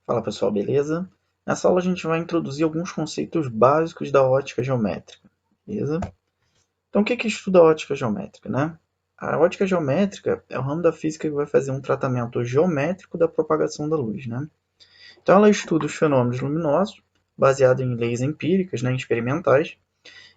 Fala pessoal, beleza? Nessa aula a gente vai introduzir alguns conceitos básicos da ótica geométrica, beleza? Então o que estuda a ótica geométrica, né? A ótica geométrica é o ramo da física que vai fazer um tratamento geométrico da propagação da luz, né? Então ela estuda os fenômenos luminosos, baseado em leis empíricas, né, experimentais,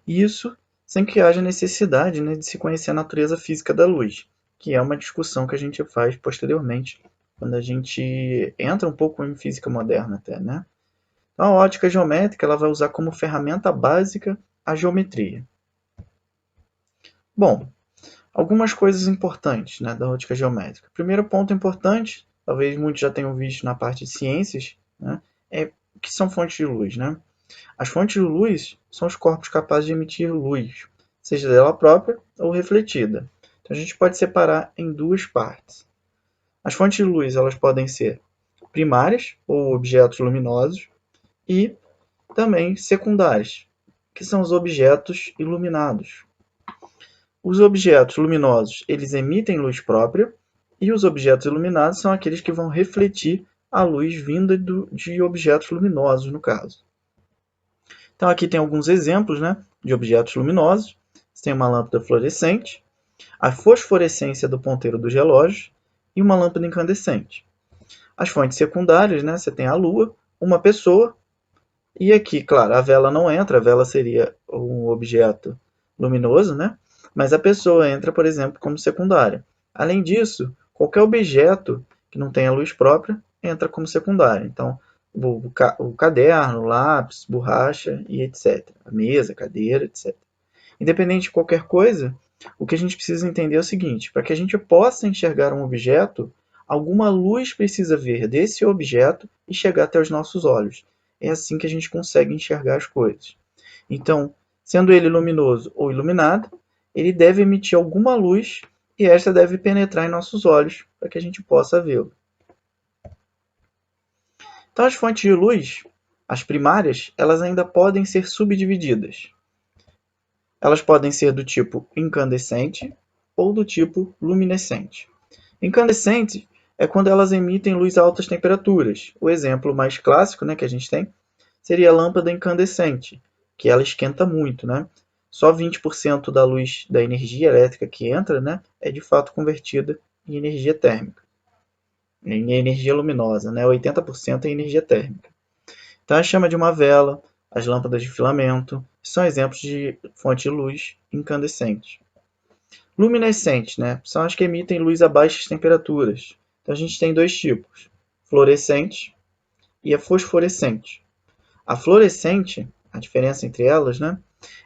e isso sem que haja necessidade, né, de se conhecer a natureza física da luz, que é uma discussão que a gente faz posteriormente, quando a gente entra um pouco em física moderna até, né? A ótica geométrica ela vai usar como ferramenta básica a geometria. Bom, algumas coisas importantes, né, da ótica geométrica. Primeiro ponto importante, talvez muitos já tenham visto na parte de ciências, né, é o que são fontes de luz. Né? As fontes de luz são os corpos capazes de emitir luz, seja dela própria ou refletida. Então a gente pode separar em duas partes. As fontes de luz elas podem ser primárias, ou objetos luminosos, e também secundárias, que são os objetos iluminados. Os objetos luminosos, eles emitem luz própria, e os objetos iluminados são aqueles que vão refletir a luz vinda de objetos luminosos, no caso. Então aqui tem alguns exemplos, né, de objetos luminosos. Você tem uma lâmpada fluorescente, a fosforescência do ponteiro dos relógios e uma lâmpada incandescente. As fontes secundárias, né, você tem a lua, uma pessoa. E aqui, claro, a vela não entra, a vela seria um objeto luminoso, né? Mas a pessoa entra, por exemplo, como secundária. Além disso, qualquer objeto que não tenha luz própria entra como secundário. Então, o caderno, o lápis, borracha e etc. A mesa, a cadeira, etc. Independente de qualquer coisa, o que a gente precisa entender é o seguinte: para que a gente possa enxergar um objeto, alguma luz precisa vir desse objeto e chegar até os nossos olhos. É assim que a gente consegue enxergar as coisas. Então, sendo ele luminoso ou iluminado, ele deve emitir alguma luz e esta deve penetrar em nossos olhos para que a gente possa vê-lo. Então, as fontes de luz, as primárias, elas ainda podem ser subdivididas. Elas podem ser do tipo incandescente ou do tipo luminescente. Incandescente é quando elas emitem luz a altas temperaturas. O exemplo mais clássico, né, que a gente tem seria a lâmpada incandescente, que ela esquenta muito. Né? Só 20% da luz da energia elétrica que entra, né, é de fato convertida em energia térmica, em energia luminosa. Né? 80% é energia térmica. Então, a chama de uma vela, as lâmpadas de filamento, são exemplos de fonte de luz incandescente. Luminescentes, né, são as que emitem luz a baixas temperaturas. Então, a gente tem dois tipos, fluorescente e a fosforescente. A fluorescente, a diferença entre elas, né,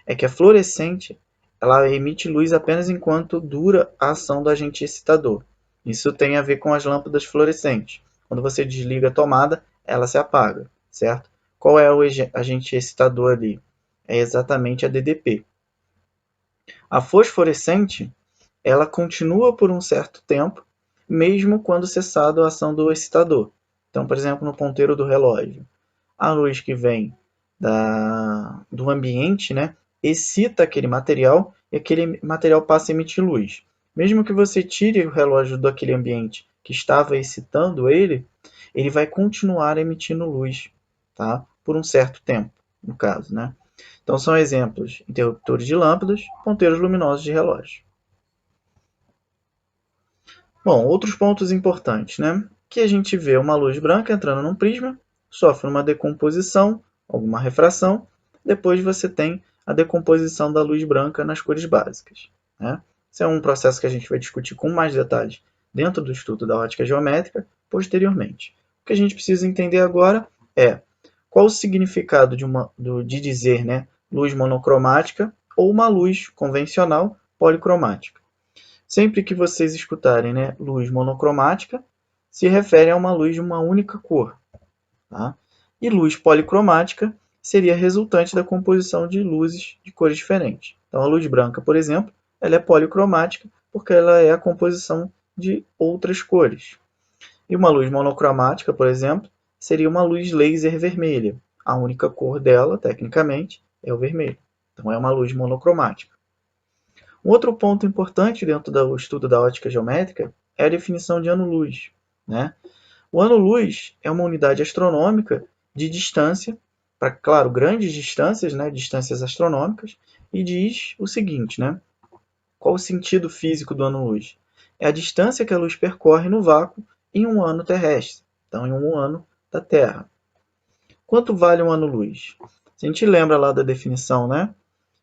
é que a fluorescente ela emite luz apenas enquanto dura a ação do agente excitador. Isso tem a ver com as lâmpadas fluorescentes. Quando você desliga a tomada, ela se apaga, certo? Qual é o agente excitador ali? É exatamente a DDP. A fosforescente, ela continua por um certo tempo, mesmo quando cessado a ação do excitador. Então, por exemplo, no ponteiro do relógio, a luz que vem do ambiente, né, excita aquele material e aquele material passa a emitir luz. Mesmo que você tire o relógio daquele ambiente que estava excitando ele, ele vai continuar emitindo luz, tá? Por um certo tempo, no caso, né? Então são exemplos: interruptores de lâmpadas, ponteiros luminosos de relógio. Bom, outros pontos importantes, né? Que a gente vê uma luz branca entrando num prisma, sofre uma decomposição, alguma refração, depois você tem a decomposição da luz branca nas cores básicas. Né? Esse é um processo que a gente vai discutir com mais detalhes dentro do estudo da ótica geométrica posteriormente. O que a gente precisa entender agora é qual o significado de dizer, né, luz monocromática ou uma luz convencional policromática. Sempre que vocês escutarem, né, luz monocromática, se refere a uma luz de uma única cor. Tá? E luz policromática seria resultante da composição de luzes de cores diferentes. Então, a luz branca, por exemplo, ela é policromática porque ela é a composição de outras cores. E uma luz monocromática, por exemplo, seria uma luz laser vermelha. A única cor dela, tecnicamente, é o vermelho. Então, é uma luz monocromática. Um outro ponto importante dentro do estudo da ótica geométrica é a definição de ano-luz. Né? O ano-luz é uma unidade astronômica de distância, para, claro, grandes distâncias, né, distâncias astronômicas, e diz o seguinte, né, qual o sentido físico do ano-luz? É a distância que a luz percorre no vácuo em um ano terrestre, então em um ano da Terra. Quanto vale um ano-luz? Se a gente lembra lá da definição, né,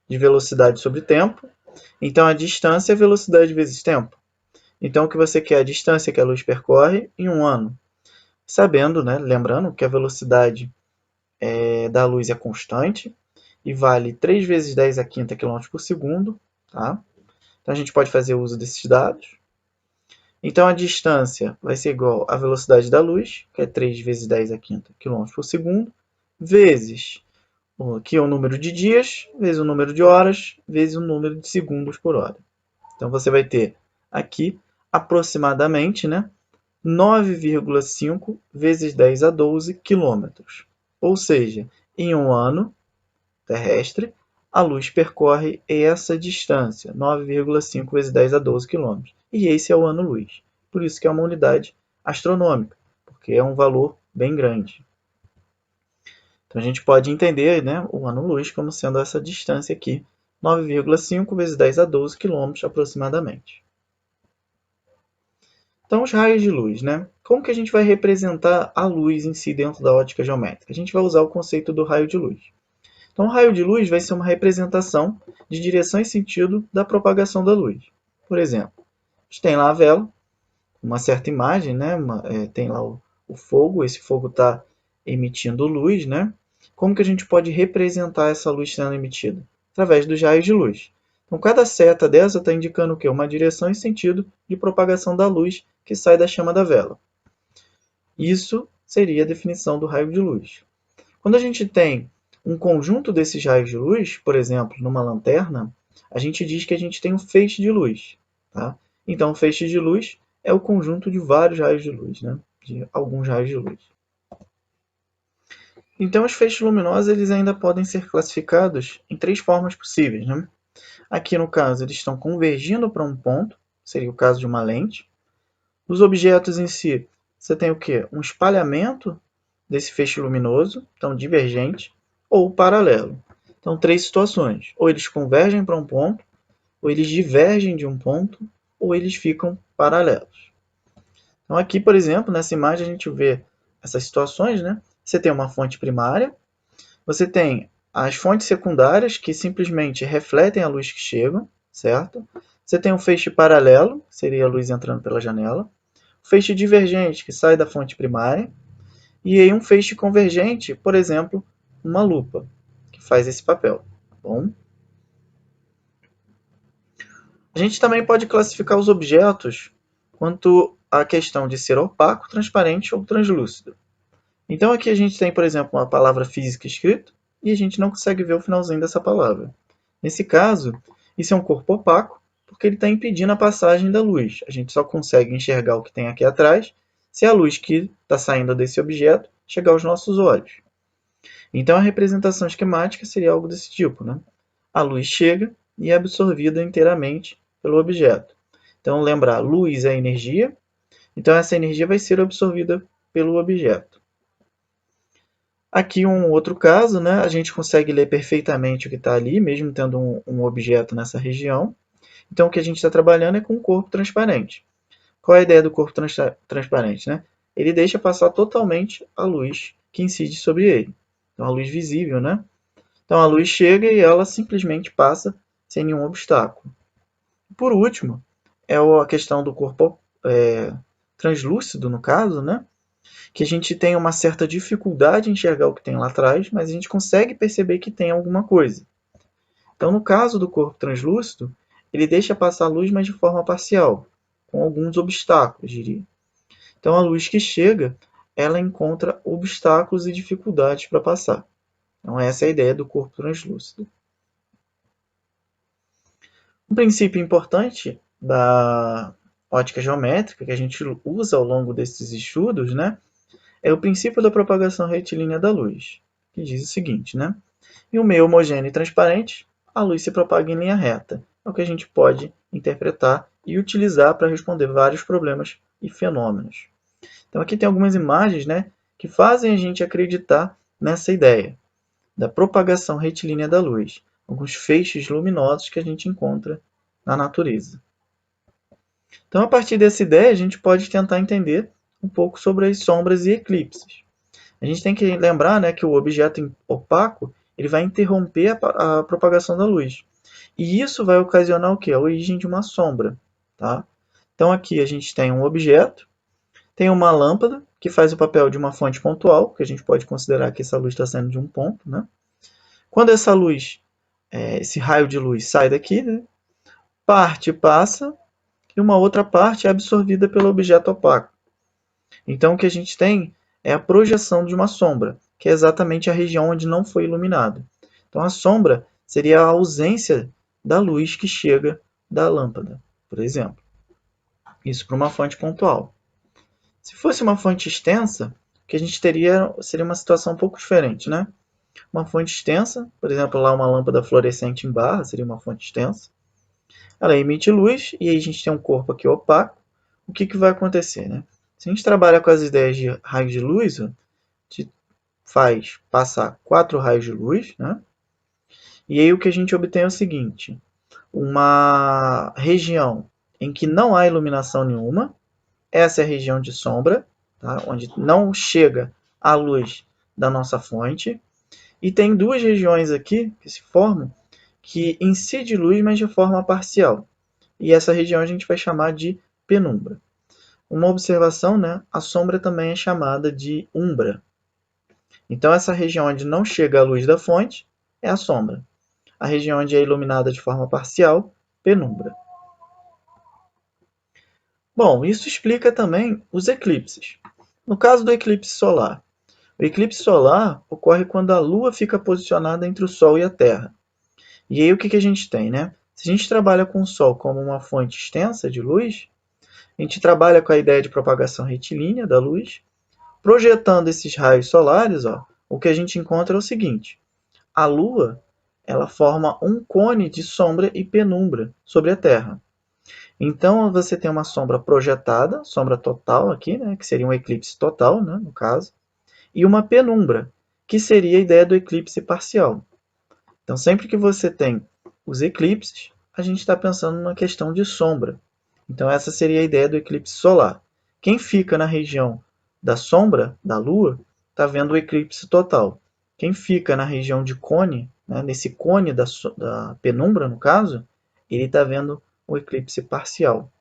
de velocidade sobre tempo, então a distância é velocidade vezes tempo. Então o que você quer é a distância que a luz percorre em um ano. Sabendo, né, lembrando que a velocidade da luz é constante e vale 3 vezes 10 a quinta km por segundo. Tá? Então a gente pode fazer uso desses dados. Então a distância vai ser igual à velocidade da luz, que é 3 vezes 10 a quinta km por segundo, vezes aqui é o número de dias, vezes o número de horas, vezes o número de segundos por hora. Então você vai ter aqui aproximadamente, né, 9,5 vezes 10 a 12 quilômetros. Ou seja, em um ano terrestre, a luz percorre essa distância, 9,5 vezes 10 a 12 quilômetros. E esse é o ano-luz. Por isso que é uma unidade astronômica, porque é um valor bem grande. Então a gente pode entender, né, o ano-luz como sendo essa distância aqui, 9,5 vezes 10 a 12 quilômetros aproximadamente. Então, os raios de luz, né? Como que a gente vai representar a luz em si dentro da ótica geométrica? A gente vai usar o conceito do raio de luz. Então, o raio de luz vai ser uma representação de direção e sentido da propagação da luz. Por exemplo, a gente tem lá a vela, uma certa imagem, né? Tem lá o fogo, esse fogo está emitindo luz, né? Como que a gente pode representar essa luz sendo emitida? Através dos raios de luz. Então, cada seta dessa está indicando o quê? Uma direção e sentido de propagação da luz que sai da chama da vela. Isso seria a definição do raio de luz. Quando a gente tem um conjunto desses raios de luz, por exemplo, numa lanterna, a gente diz que a gente tem um feixe de luz. Tá? Então, o feixe de luz é o conjunto de vários raios de luz, né? De alguns raios de luz. Então, os feixes luminosos eles ainda podem ser classificados em 3 formas possíveis. Né? Aqui, no caso, eles estão convergindo para um ponto, seria o caso de uma lente. Os objetos em si, você tem o quê? Um espalhamento desse feixe luminoso, então divergente, ou paralelo. Então, 3 situações. Ou eles convergem para um ponto, ou eles divergem de um ponto, ou eles ficam paralelos. Então, aqui, por exemplo, nessa imagem a gente vê essas situações, né? Você tem uma fonte primária, você tem as fontes secundárias que simplesmente refletem a luz que chega, certo? Você tem um feixe paralelo, seria a luz entrando pela janela, um feixe divergente que sai da fonte primária, e aí um feixe convergente, por exemplo, uma lupa, que faz esse papel. Tá bom? A gente também pode classificar os objetos quanto à questão de ser opaco, transparente ou translúcido. Então aqui a gente tem, por exemplo, uma palavra física escrita e a gente não consegue ver o finalzinho dessa palavra. Nesse caso, isso é um corpo opaco porque ele está impedindo a passagem da luz. A gente só consegue enxergar o que tem aqui atrás se a luz que está saindo desse objeto chegar aos nossos olhos. Então a representação esquemática seria algo desse tipo. Né? A luz chega e é absorvida inteiramente pelo objeto. Então lembrar, luz é energia, então essa energia vai ser absorvida pelo objeto. Aqui um outro caso, né? A gente consegue ler perfeitamente o que está ali, mesmo tendo um objeto nessa região. Então o que a gente está trabalhando é com um corpo transparente. Qual é a ideia do corpo transparente? Né? Ele deixa passar totalmente a luz que incide sobre ele. Então a luz visível, né? Então a luz chega e ela simplesmente passa sem nenhum obstáculo. Por último, é a questão do corpo translúcido, no caso, né? Que a gente tem uma certa dificuldade em enxergar o que tem lá atrás, mas a gente consegue perceber que tem alguma coisa. Então, no caso do corpo translúcido, ele deixa passar a luz, mas de forma parcial, com alguns obstáculos, diria. Então, a luz que chega, ela encontra obstáculos e dificuldades para passar. Então, essa é a ideia do corpo translúcido. Um princípio importante da ótica geométrica que a gente usa ao longo desses estudos, né, é o princípio da propagação retilínea da luz, que diz o seguinte, né? Em um meio homogêneo e transparente, a luz se propaga em linha reta. É o que a gente pode interpretar e utilizar para responder vários problemas e fenômenos. Então aqui tem algumas imagens, né, que fazem a gente acreditar nessa ideia da propagação retilínea da luz, alguns feixes luminosos que a gente encontra na natureza. Então, a partir dessa ideia, a gente pode tentar entender um pouco sobre as sombras e eclipses. A gente tem que lembrar, né, que o objeto opaco ele vai interromper a propagação da luz. E isso vai ocasionar o quê? A origem de uma sombra. Tá? Então, aqui a gente tem um objeto, tem uma lâmpada, que faz o papel de uma fonte pontual, que a gente pode considerar que essa luz está saindo de um ponto. Né? Quando essa luz, esse raio de luz sai daqui, né, parte passa, e uma outra parte é absorvida pelo objeto opaco. Então, o que a gente tem é a projeção de uma sombra, que é exatamente a região onde não foi iluminado. Então, a sombra seria a ausência da luz que chega da lâmpada, por exemplo. Isso para uma fonte pontual. Se fosse uma fonte extensa, o que a gente teria seria uma situação um pouco diferente, né? Uma fonte extensa, por exemplo, lá uma lâmpada fluorescente em barra, seria uma fonte extensa. Ela emite luz e aí a gente tem um corpo aqui opaco. O que vai acontecer, né? Se a gente trabalha com as ideias de raios de luz, a gente faz passar 4 raios de luz, né? E aí o que a gente obtém é o seguinte, uma região em que não há iluminação nenhuma, essa é a região de sombra, tá? Onde não chega a luz da nossa fonte, e tem duas regiões aqui que se formam, que incide luz, mas de forma parcial. E essa região a gente vai chamar de penumbra. Uma observação, né? A sombra também é chamada de umbra. Então, essa região onde não chega a luz da fonte é a sombra. A região onde é iluminada de forma parcial, penumbra. Bom, isso explica também os eclipses. No caso do eclipse solar, o eclipse solar ocorre quando a Lua fica posicionada entre o Sol e a Terra. E aí o que a gente tem, né? Se a gente trabalha com o Sol como uma fonte extensa de luz, a gente trabalha com a ideia de propagação retilínea da luz, projetando esses raios solares, ó, o que a gente encontra é o seguinte, a Lua ela forma um cone de sombra e penumbra sobre a Terra. Então você tem uma sombra projetada, sombra total aqui, né, que seria um eclipse total, né, no caso, e uma penumbra, que seria a ideia do eclipse parcial. Então sempre que você tem os eclipses, a gente está pensando na questão de sombra. Então essa seria a ideia do eclipse solar. Quem fica na região da sombra da Lua está vendo o eclipse total. Quem fica na região de cone, né, nesse cone da penumbra, no caso, ele está vendo o eclipse parcial.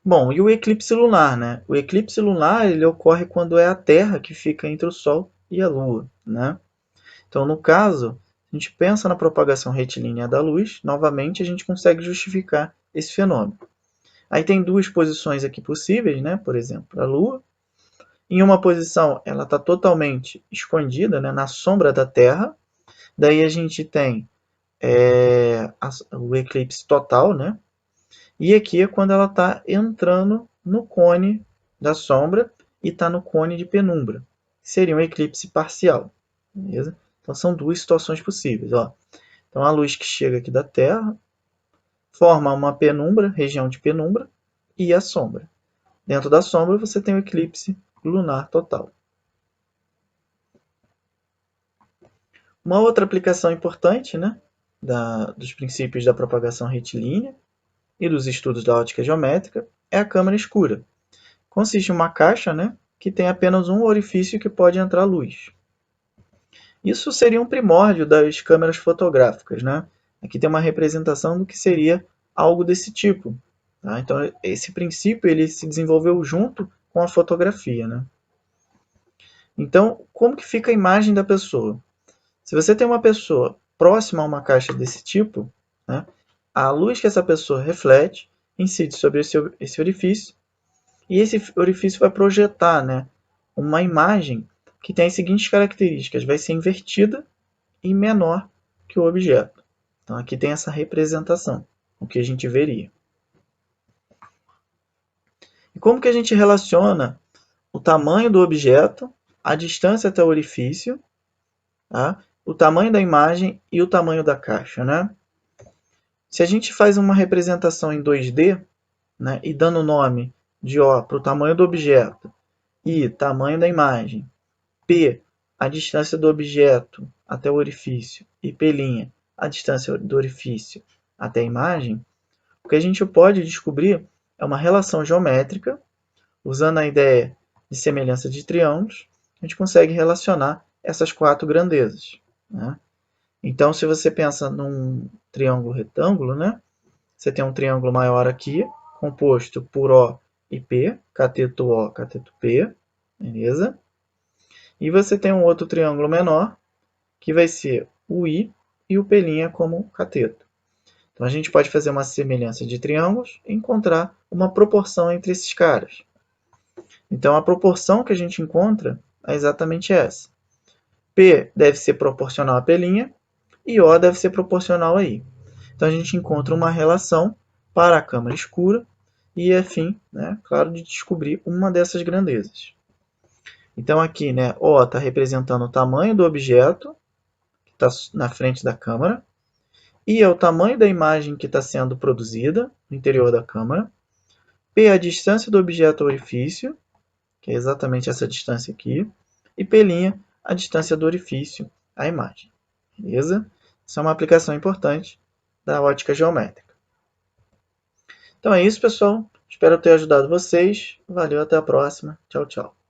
Bom, e o eclipse lunar, né? O eclipse lunar ele ocorre quando é a Terra que fica entre o Sol e a Lua, né? Então, no caso, a gente pensa na propagação retilínea da luz, novamente a gente consegue justificar esse fenômeno. Aí tem duas posições aqui possíveis, né? Por exemplo, a Lua. Em uma posição, ela está totalmente escondida, né? Na sombra da Terra. Daí a gente tem o eclipse total, né? E aqui é quando ela está entrando no cone da sombra e está no cone de penumbra. Seria um eclipse parcial, beleza? Então são duas situações possíveis. Ó. Então a luz que chega aqui da Terra forma uma penumbra, região de penumbra, e a sombra. Dentro da sombra você tem o eclipse lunar total. Uma outra aplicação importante, né, dos princípios da propagação retilínea e dos estudos da ótica geométrica é a câmara escura. Consiste em uma caixa, né, que tem apenas um orifício que pode entrar luz. Isso seria um primórdio das câmeras fotográficas, né? Aqui tem uma representação do que seria algo desse tipo. Tá? Então, esse princípio ele se desenvolveu junto com a fotografia. Né? Então, como que fica a imagem da pessoa? Se você tem uma pessoa próxima a uma caixa desse tipo, né, a luz que essa pessoa reflete incide sobre esse orifício e esse orifício vai projetar, né, uma imagem que tem as seguintes características. Vai ser invertida e menor que o objeto. Então aqui tem essa representação, o que a gente veria. E como que a gente relaciona o tamanho do objeto, a distância até o orifício, tá? O tamanho da imagem e o tamanho da caixa, né? Se a gente faz uma representação em 2D, né, e dando o nome de O para o tamanho do objeto, I, tamanho da imagem, P, a distância do objeto até o orifício, e P', a distância do orifício até a imagem, o que a gente pode descobrir é uma relação geométrica, usando a ideia de semelhança de triângulos, a gente consegue relacionar essas 4 grandezas, né? Então, se você pensa num triângulo retângulo, né? Você tem um triângulo maior aqui, composto por O e P, cateto O, cateto P, beleza? E você tem um outro triângulo menor, que vai ser o I e o P' como cateto. Então, a gente pode fazer uma semelhança de triângulos e encontrar uma proporção entre esses caras. Então, a proporção que a gente encontra é exatamente essa. P deve ser proporcional a P' e O deve ser proporcional a I. Então, a gente encontra uma relação para a câmara escura e é fim, né, claro, de descobrir uma dessas grandezas. Então, aqui, né, O está representando o tamanho do objeto que está na frente da câmara. I é o tamanho da imagem que está sendo produzida no interior da câmara. P é a distância do objeto ao orifício, que é exatamente essa distância aqui. E P', a distância do orifício à imagem. Beleza? Isso é uma aplicação importante da ótica geométrica. Então é isso, pessoal. Espero ter ajudado vocês. Valeu, até a próxima. Tchau, tchau.